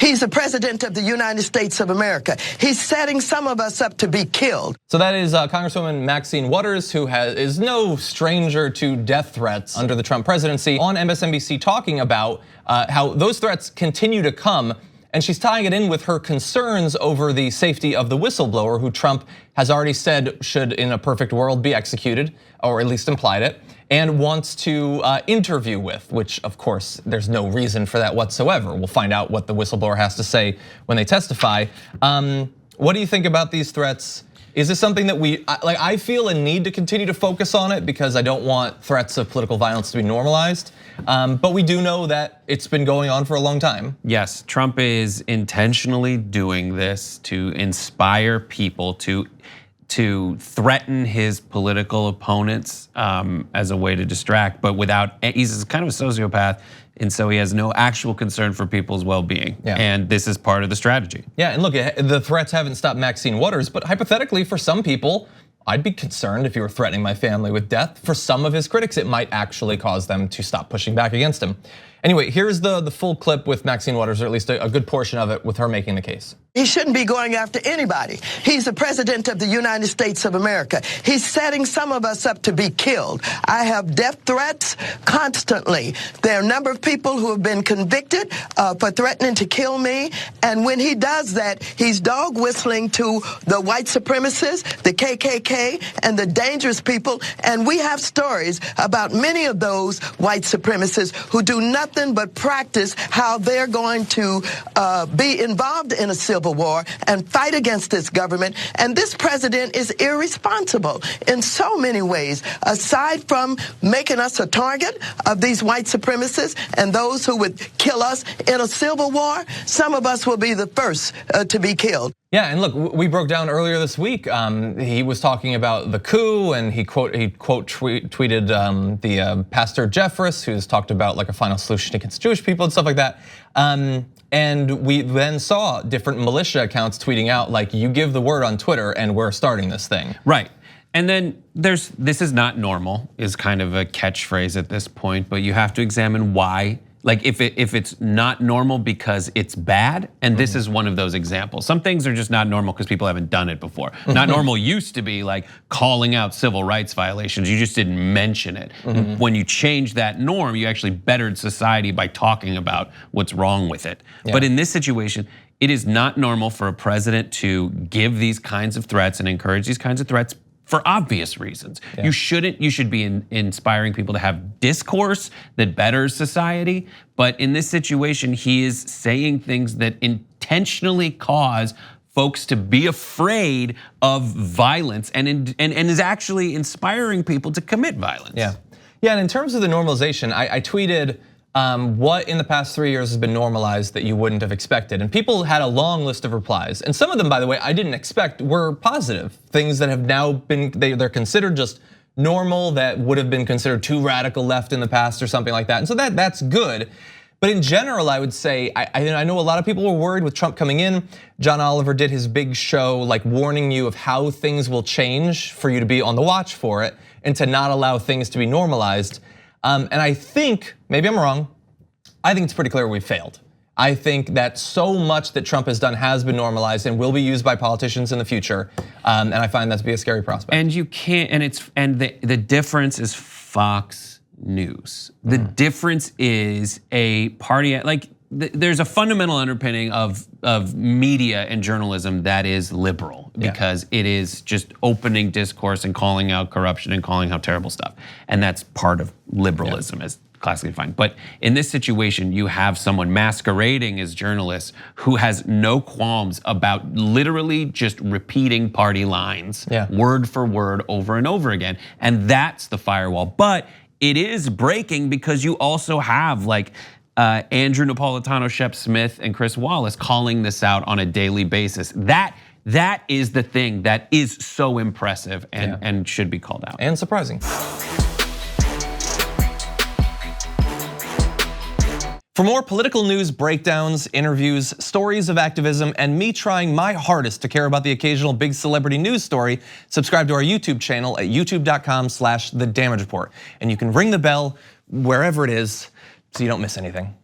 He's the president of the United States of America. He's setting some of us up to be killed. So that is Congresswoman Maxine Waters, who is no stranger to death threats under the Trump presidency, on MSNBC talking about how those threats continue to come. And she's tying it in with her concerns over the safety of the whistleblower, who Trump has already said should, in a perfect world, be executed, or at least implied it, and wants to interview with, which of course, there's no reason for that whatsoever. We'll find out what the whistleblower has to say when they testify. What do you think about these threats? Is this something that I feel a need to continue to focus on it because I don't want threats of political violence to be normalized. But we do know that it's been going on for a long time. Yes, Trump is intentionally doing this to inspire people to threaten his political opponents as a way to distract, but he's kind of a sociopath. And so he has no actual concern for people's well-being. Yeah. And this is part of the strategy. Yeah, and look, the threats haven't stopped Maxine Waters, but hypothetically for some people, I'd be concerned if you were threatening my family with death. For some of his critics, it might actually cause them to stop pushing back against him. Anyway, here's the full clip with Maxine Waters, or at least a good portion of it with her making the case. He shouldn't be going after anybody. He's the president of the United States of America. He's setting some of us up to be killed. I have death threats constantly. There are a number of people who have been convicted for threatening to kill me. And when he does that, he's dog whistling to the white supremacists, the KKK, and the dangerous people. And we have stories about many of those white supremacists who do nothing but practice how they're going to be involved in a civil war and fight against this government. And this president is irresponsible in so many ways. Aside from making us a target of these white supremacists and those who would kill us in a civil war, some of us will be the first to be killed. Yeah, and look, we broke down earlier this week. He was talking about the coup, and he tweeted the Pastor Jeffress, who's talked about like a final solution against Jewish people and stuff like that. And we then saw different militia accounts tweeting out like, "You give the word on Twitter, and we're starting this thing." Right. And then "this is not normal" is kind of a catchphrase at this point, but you have to examine why. Like if it's not normal because it's bad, and this is one of those examples. Some things are just not normal because people haven't done it before. Not normal used to be like calling out civil rights violations. You just didn't mention it. When you change that norm, you actually bettered society by talking about what's wrong with it. Yeah. But in this situation, it is not normal for a president to give these kinds of threats and encourage these kinds of threats for obvious reasons. Yeah. You should be inspiring people to have discourse that betters society. But in this situation, he is saying things that intentionally cause folks to be afraid of violence and is actually inspiring people to commit violence. Yeah, and in terms of the normalization, I tweeted, what in the past 3 years has been normalized that you wouldn't have expected? And people had a long list of replies. And some of them, by the way, I didn't expect were positive. Things that have now been, they're considered just normal, that would have been considered too radical left in the past or something like that. And so that's good. But in general, I would say, I know a lot of people were worried with Trump coming in. John Oliver did his big show like warning you of how things will change for you to be on the watch for it and to not allow things to be normalized. And I think, maybe I'm wrong, I think it's pretty clear we failed. I think that so much that Trump has done has been normalized and will be used by politicians in the future. And I find that to be a scary prospect. And you can't, the difference is Fox News. The difference is a party, like there's a fundamental underpinning of media and journalism that is liberal, because it is just opening discourse and calling out corruption and calling out terrible stuff. And that's part of liberalism as classically defined. But in this situation, you have someone masquerading as journalists who has no qualms about literally just repeating party lines, word for word, over and over again. And that's the firewall. But it is breaking because you also have like Andrew Napolitano, Shep Smith, and Chris Wallace calling this out on a daily basis. That is the thing that is so impressive and should be called out. And surprising. For more political news, breakdowns, interviews, stories of activism, and me trying my hardest to care about the occasional big celebrity news story, subscribe to our YouTube channel at youtube.com/The Damage Report. And you can ring the bell wherever it is so you don't miss anything.